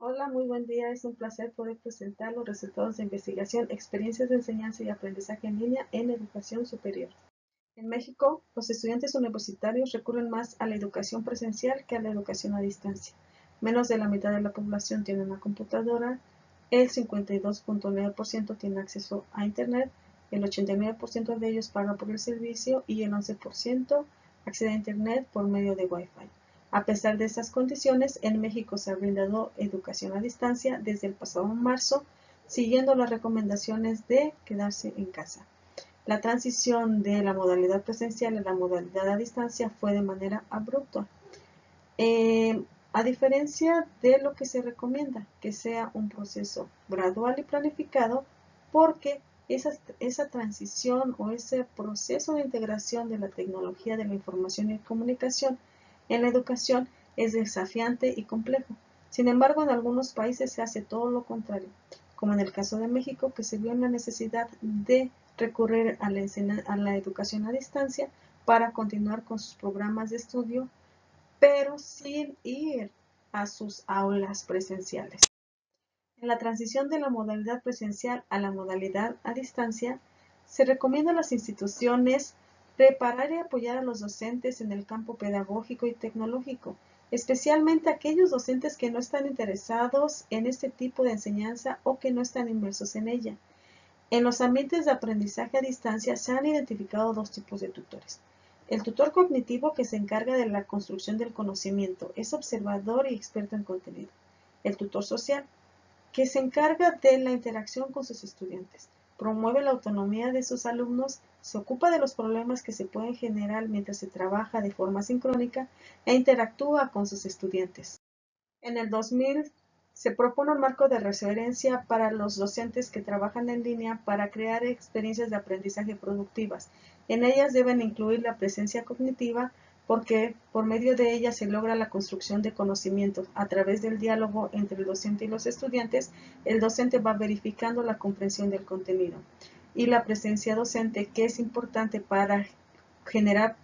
Hola, muy buen día. Es un placer poder presentar los resultados de investigación, experiencias de enseñanza y aprendizaje en línea en educación superior. En México, los estudiantes universitarios recurren más a la educación presencial que a la educación a distancia. Menos de la mitad de la población tiene una computadora, el 52.9% tiene acceso a Internet, el 89% de ellos paga por el servicio y el 11% accede a Internet por medio de Wi-Fi. A pesar de esas condiciones, en México se ha brindado educación a distancia desde el pasado marzo, siguiendo las recomendaciones de quedarse en casa. La transición de la modalidad presencial a la modalidad a distancia fue de manera abrupta, a diferencia de lo que se recomienda, que sea un proceso gradual y planificado, porque esa transición o ese proceso de integración de la tecnología de la información y comunicación en la educación es desafiante y complejo. Sin embargo, en algunos países se hace todo lo contrario, como en el caso de México, que se vio en la necesidad de recurrir a la educación a distancia para continuar con sus programas de estudio, pero sin ir a sus aulas presenciales. En la transición de la modalidad presencial a la modalidad a distancia, se recomienda a las instituciones preparar y apoyar a los docentes en el campo pedagógico y tecnológico, especialmente aquellos docentes que no están interesados en este tipo de enseñanza o que no están inmersos en ella. En los ambientes de aprendizaje a distancia se han identificado dos tipos de tutores. El tutor cognitivo, que se encarga de la construcción del conocimiento, es observador y experto en contenido. El tutor social, que se encarga de la interacción con sus estudiantes, promueve la autonomía de sus alumnos, se ocupa de los problemas que se pueden generar mientras se trabaja de forma sincrónica e interactúa con sus estudiantes. En el 2000 se propone un marco de referencia para los docentes que trabajan en línea para crear experiencias de aprendizaje productivas. En ellas deben incluir la presencia cognitiva, porque por medio de ella se logra la construcción de conocimientos. A través del diálogo entre el docente y los estudiantes, el docente va verificando la comprensión del contenido. Y la presencia docente, que es importante para generar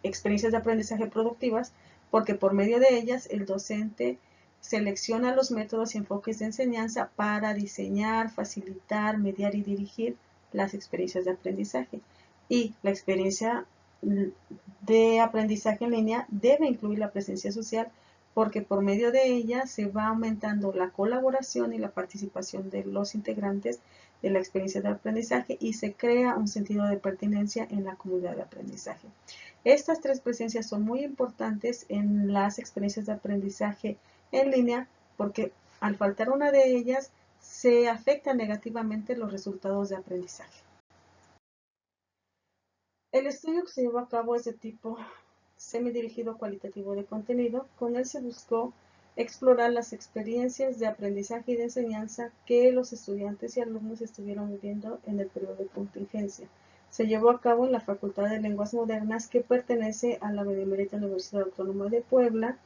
experiencias de aprendizaje productivas, porque por medio de ellas el docente selecciona los métodos y enfoques de enseñanza para diseñar, facilitar, mediar y dirigir las experiencias de aprendizaje. Y la experiencia de aprendizaje en línea debe incluir la presencia social, porque por medio de ella se va aumentando la colaboración y la participación de los integrantes de la experiencia de aprendizaje y se crea un sentido de pertenencia en la comunidad de aprendizaje. Estas tres presencias son muy importantes en las experiencias de aprendizaje en línea, porque al faltar una de ellas se afectan negativamente los resultados de aprendizaje. El estudio que se llevó a cabo es de tipo semidirigido cualitativo de contenido. Con él se buscó explorar las experiencias de aprendizaje y de enseñanza que los estudiantes y alumnos estuvieron viviendo en el periodo de contingencia. Se llevó a cabo en la Facultad de Lenguas Modernas, que pertenece a la Benemérita Universidad Autónoma de Puebla,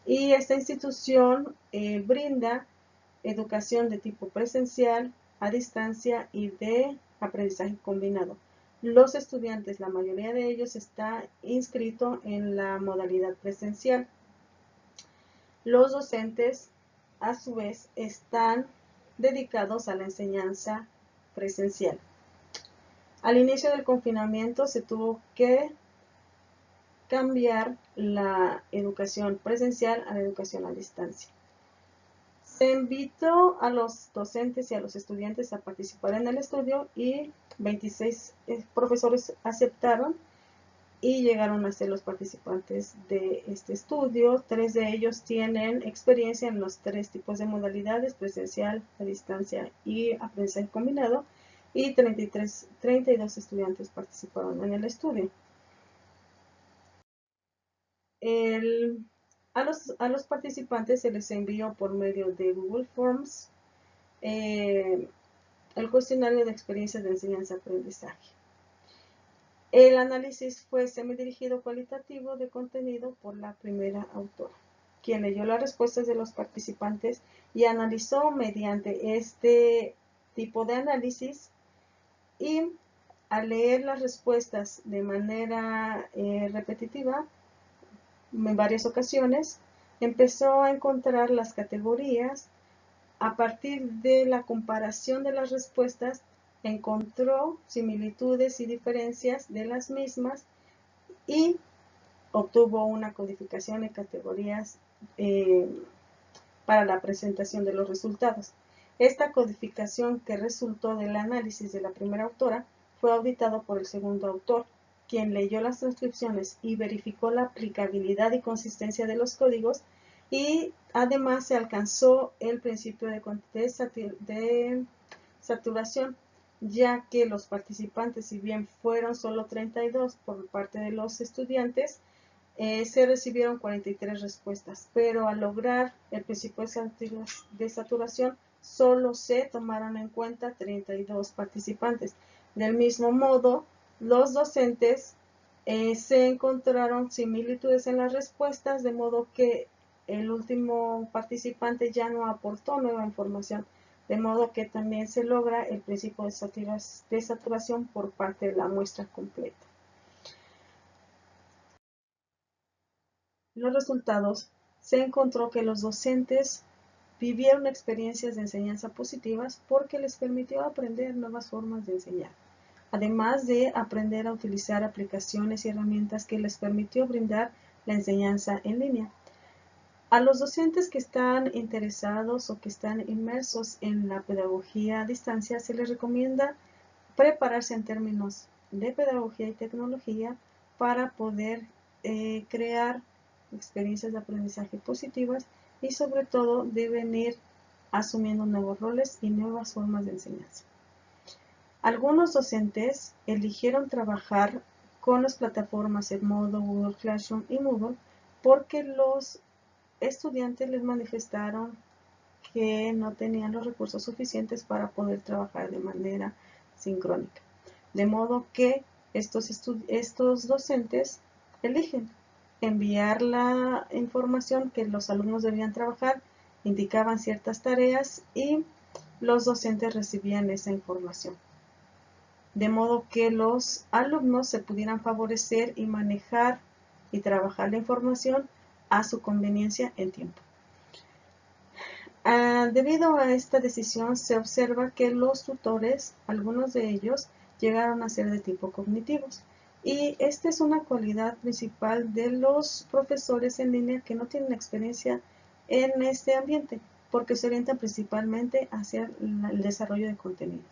y esta institución brinda educación de tipo presencial, a distancia y de aprendizaje combinado. Los estudiantes, la mayoría de ellos está inscrito en la modalidad presencial. Los docentes, a su vez, están dedicados a la enseñanza presencial. Al inicio del confinamiento se tuvo que cambiar la educación presencial a la educación a distancia. Se invitó a los docentes y a los estudiantes a participar en el estudio y 26 profesores aceptaron y llegaron a ser los participantes de este estudio. 3 de ellos tienen experiencia en los 3 tipos de modalidades: presencial, a distancia y aprendizaje combinado, y 32 estudiantes participaron en el estudio. El, a los participantes se les envió por medio de Google Forms eh, el cuestionario de experiencias de enseñanza-aprendizaje. El análisis fue semidirigido cualitativo de contenido por la primera autora, quien leyó las respuestas de los participantes y analizó mediante este tipo de análisis, y al leer las respuestas de manera repetitiva en varias ocasiones, empezó a encontrar las categorías a partir de la comparación de las respuestas, encontró similitudes y diferencias de las mismas y obtuvo una codificación en categorías para la presentación de los resultados. Esta codificación, que resultó del análisis de la primera autora, fue auditado por el segundo autor, quien leyó las transcripciones y verificó la aplicabilidad y consistencia de los códigos, y además se alcanzó el principio de saturación, ya que los participantes, si bien fueron solo 32 por parte de los estudiantes, se recibieron 43 respuestas, pero al lograr el principio de saturación, solo se tomaron en cuenta 32 participantes. Del mismo modo, los docentes se encontraron similitudes en las respuestas, de modo que el último participante ya no aportó nueva información, de modo que también se logra el principio de saturación por parte de la muestra completa. Los resultados, se encontró que los docentes vivieron experiencias de enseñanza positivas porque les permitió aprender nuevas formas de enseñar, además de aprender a utilizar aplicaciones y herramientas que les permitió brindar la enseñanza en línea. A los docentes que están interesados o que están inmersos en la pedagogía a distancia, se les recomienda prepararse en términos de pedagogía y tecnología para poder crear experiencias de aprendizaje positivas, y sobre todo deben ir asumiendo nuevos roles y nuevas formas de enseñanza. Algunos docentes eligieron trabajar con las plataformas Edmodo, Google Classroom y Moodle porque los estudiantes les manifestaron que no tenían los recursos suficientes para poder trabajar de manera sincrónica. De modo que estos docentes eligen enviar la información que los alumnos debían trabajar, indicaban ciertas tareas y los docentes recibían esa información. De modo que los alumnos se pudieran favorecer y manejar y trabajar la información a su conveniencia en tiempo. Debido a esta decisión, se observa que los tutores, algunos de ellos, llegaron a ser de tipo cognitivos. Y esta es una cualidad principal de los profesores en línea que no tienen experiencia en este ambiente, porque se orientan principalmente hacia el desarrollo de contenidos.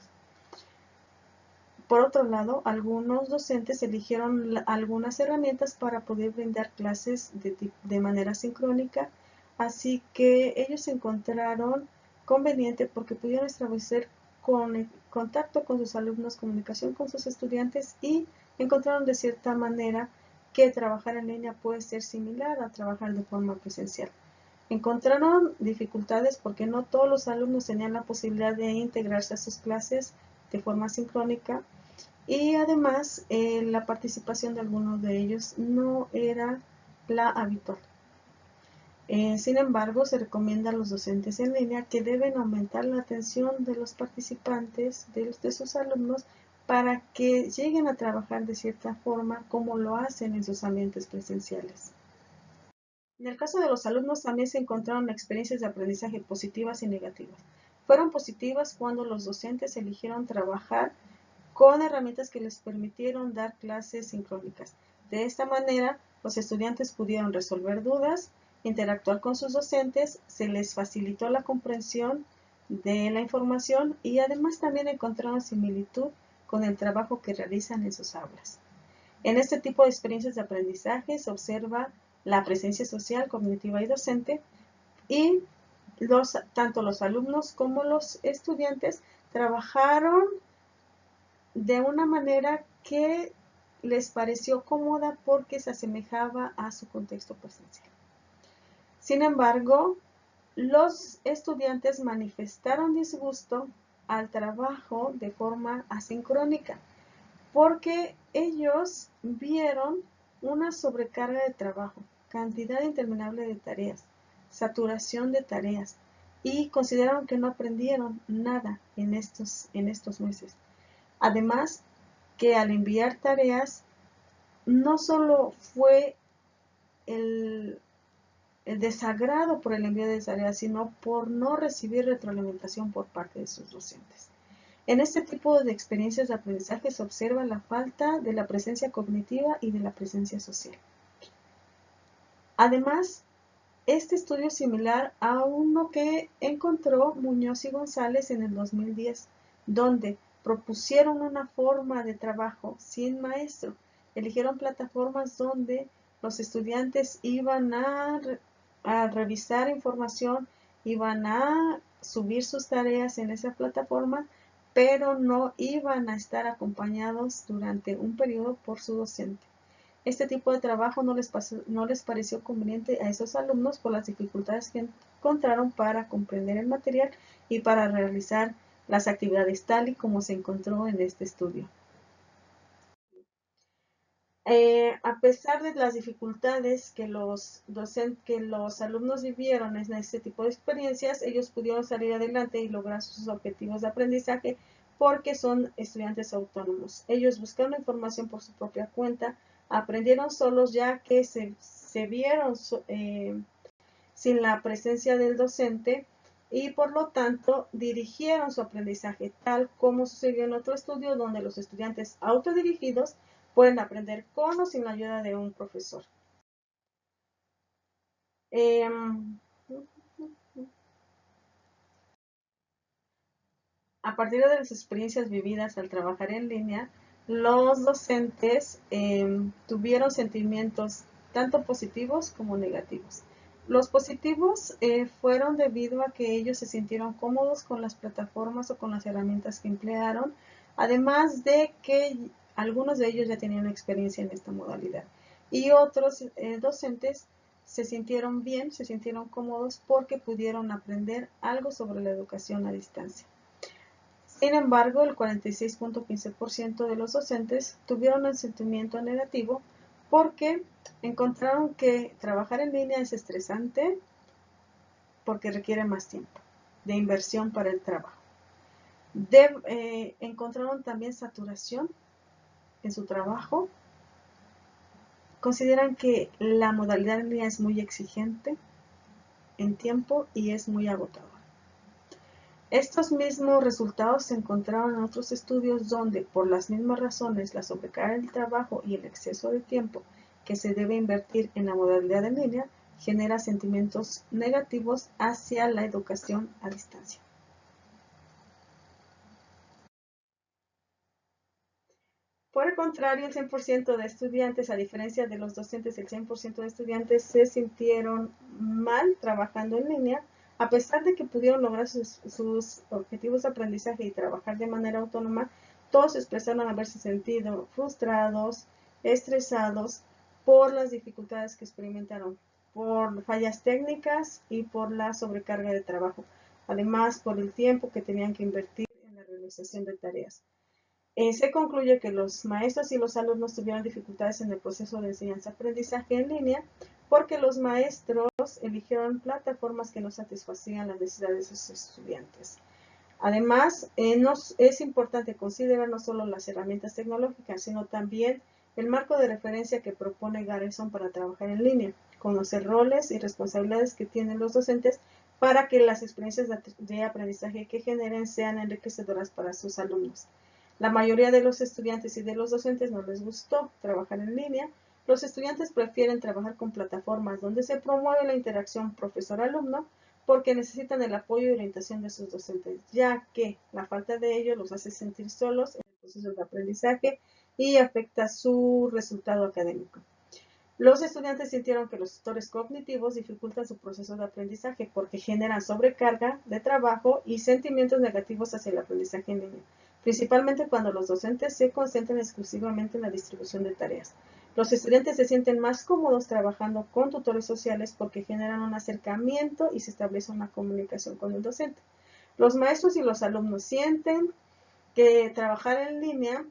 Por otro lado, algunos docentes eligieron algunas herramientas para poder brindar clases de manera sincrónica, así que ellos se encontraron conveniente porque pudieron establecer contacto con sus alumnos, comunicación con sus estudiantes, y encontraron de cierta manera que trabajar en línea puede ser similar a trabajar de forma presencial. Encontraron dificultades porque no todos los alumnos tenían la posibilidad de integrarse a sus clases de forma sincrónica, y además la participación de algunos de ellos no era la habitual. Sin embargo, se recomienda a los docentes en línea que deben aumentar la atención de los participantes, de sus alumnos, para que lleguen a trabajar de cierta forma como lo hacen en sus ambientes presenciales. En el caso de los alumnos, también se encontraron experiencias de aprendizaje positivas y negativas. Fueron positivas cuando los docentes eligieron trabajar con herramientas que les permitieron dar clases sincrónicas. De esta manera, los estudiantes pudieron resolver dudas, interactuar con sus docentes, se les facilitó la comprensión de la información y además también encontraron similitud con el trabajo que realizan en sus aulas. En este tipo de experiencias de aprendizaje se observa la presencia social, cognitiva y docente, y tanto los alumnos como los estudiantes trabajaron de una manera que les pareció cómoda porque se asemejaba a su contexto presencial. Sin embargo, los estudiantes manifestaron disgusto al trabajo de forma asincrónica porque ellos vieron una sobrecarga de trabajo, cantidad interminable de tareas, saturación de tareas, y consideraron que no aprendieron nada en estos meses. Además, que al enviar tareas, no solo fue el el desagrado por el envío de tareas, sino por no recibir retroalimentación por parte de sus docentes. En este tipo de experiencias de aprendizaje se observa la falta de la presencia cognitiva y de la presencia social. Además, este estudio es similar a uno que encontró Muñoz y González en el 2010, donde propusieron una forma de trabajo sin maestro. Eligieron plataformas donde los estudiantes iban a revisar información, iban a subir sus tareas en esa plataforma, pero no iban a estar acompañados durante un periodo por su docente. Este tipo de trabajo no les pareció conveniente a esos alumnos por las dificultades que encontraron para comprender el material y para realizar las actividades tal y como se encontró en este estudio. A pesar de las dificultades que los alumnos vivieron en este tipo de experiencias, ellos pudieron salir adelante y lograr sus objetivos de aprendizaje porque son estudiantes autónomos. Ellos buscaron información por su propia cuenta, aprendieron solos ya que se vieron sin la presencia del docente y por lo tanto dirigieron su aprendizaje, tal como sucedió en otro estudio donde los estudiantes autodirigidos pueden aprender con o sin la ayuda de un profesor. A partir de las experiencias vividas al trabajar en línea, los docentes tuvieron sentimientos tanto positivos como negativos. Los positivos fueron debido a que ellos se sintieron cómodos con las plataformas o con las herramientas que emplearon, además de que algunos de ellos ya tenían experiencia en esta modalidad. Y otros docentes se sintieron bien, se sintieron cómodos porque pudieron aprender algo sobre la educación a distancia. Sin embargo, el 46.15% de los docentes tuvieron un sentimiento negativo porque encontraron que trabajar en línea es estresante porque requiere más tiempo de inversión para el trabajo. Encontraron también saturación en su trabajo. Consideran que la modalidad en línea es muy exigente en tiempo y es muy agotadora. Estos mismos resultados se encontraron en otros estudios donde, por las mismas razones, la sobrecarga del trabajo y el exceso de tiempo que se debe invertir en la modalidad en línea genera sentimientos negativos hacia la educación a distancia. Por el contrario, el 100% de estudiantes, a diferencia de los docentes, el 100% de estudiantes se sintieron mal trabajando en línea, a pesar de que pudieron lograr sus objetivos de aprendizaje y trabajar de manera autónoma. Todos expresaron haberse sentido frustrados, estresados por las dificultades que experimentaron, por fallas técnicas y por la sobrecarga de trabajo, además por el tiempo que tenían que invertir en la realización de tareas. Se concluye que los maestros y los alumnos tuvieron dificultades en el proceso de enseñanza-aprendizaje en línea porque los maestros eligieron plataformas que no satisfacían las necesidades de sus estudiantes. Además, es importante considerar no solo las herramientas tecnológicas, sino también el marco de referencia que propone Garrison para trabajar en línea, conocer roles y responsabilidades que tienen los docentes para que las experiencias de aprendizaje que generen sean enriquecedoras para sus alumnos. La mayoría de los estudiantes y de los docentes no les gustó trabajar en línea. Los estudiantes prefieren trabajar con plataformas donde se promueve la interacción profesor-alumno porque necesitan el apoyo y orientación de sus docentes, ya que la falta de ello los hace sentir solos en el proceso de aprendizaje y afecta su resultado académico. Los estudiantes sintieron que los tutores cognitivos dificultan su proceso de aprendizaje porque generan sobrecarga de trabajo y sentimientos negativos hacia el aprendizaje en línea, principalmente cuando los docentes se concentran exclusivamente en la distribución de tareas. Los estudiantes se sienten más cómodos trabajando con tutores sociales porque generan un acercamiento y se establece una comunicación con el docente. Los maestros y los alumnos sienten que trabajar en línea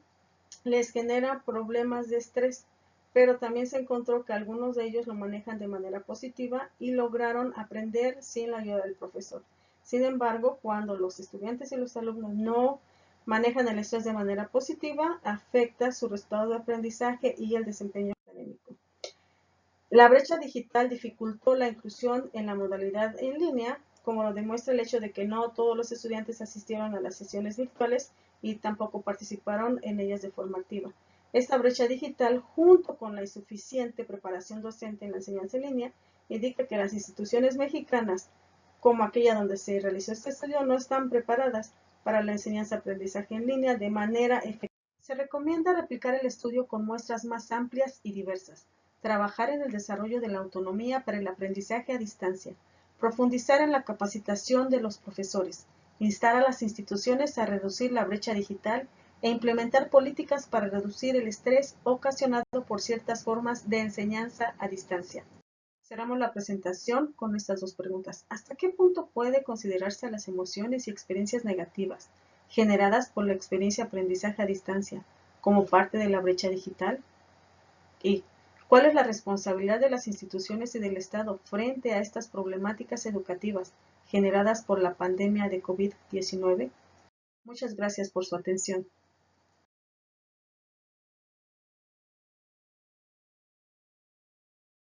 les genera problemas de estrés, pero también se encontró que algunos de ellos lo manejan de manera positiva y lograron aprender sin la ayuda del profesor. Sin embargo, cuando los estudiantes y los alumnos no manejan el estrés de manera positiva, afecta su resultado de aprendizaje y el desempeño académico. La brecha digital dificultó la inclusión en la modalidad en línea, como lo demuestra el hecho de que no todos los estudiantes asistieron a las sesiones virtuales y tampoco participaron en ellas de forma activa. Esta brecha digital, junto con la insuficiente preparación docente en la enseñanza en línea, indica que las instituciones mexicanas, como aquella donde se realizó este estudio, no están preparadas para la enseñanza-aprendizaje en línea de manera efectiva. Se recomienda replicar el estudio con muestras más amplias y diversas, trabajar en el desarrollo de la autonomía para el aprendizaje a distancia, profundizar en la capacitación de los profesores, instar a las instituciones a reducir la brecha digital e implementar políticas para reducir el estrés ocasionado por ciertas formas de enseñanza a distancia. Cerramos la presentación con estas dos preguntas. ¿Hasta qué punto puede considerarse a las emociones y experiencias negativas generadas por la experiencia de aprendizaje a distancia como parte de la brecha digital? ¿Y cuál es la responsabilidad de las instituciones y del Estado frente a estas problemáticas educativas generadas por la pandemia de COVID-19? Muchas gracias por su atención.